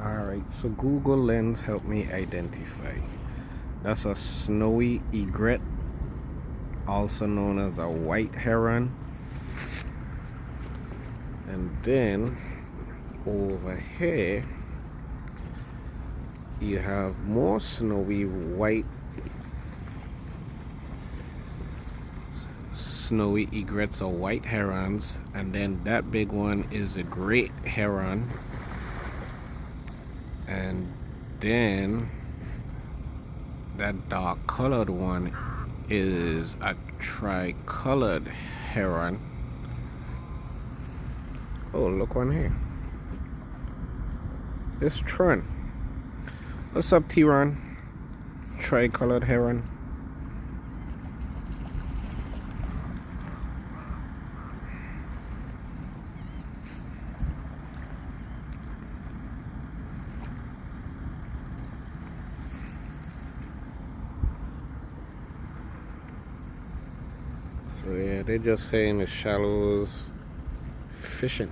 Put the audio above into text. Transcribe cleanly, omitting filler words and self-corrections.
Alright, so Google Lens helped me identify. That's a snowy egret, also known as a white heron. And then over here you have more snowy egrets or white herons, and then that big one is a great heron, and then that dark colored one is a tricolored heron. Oh, look one here. This Tron. What's up, T-Ron? Tricolored heron. So yeah, they're just saying the shallows fishing.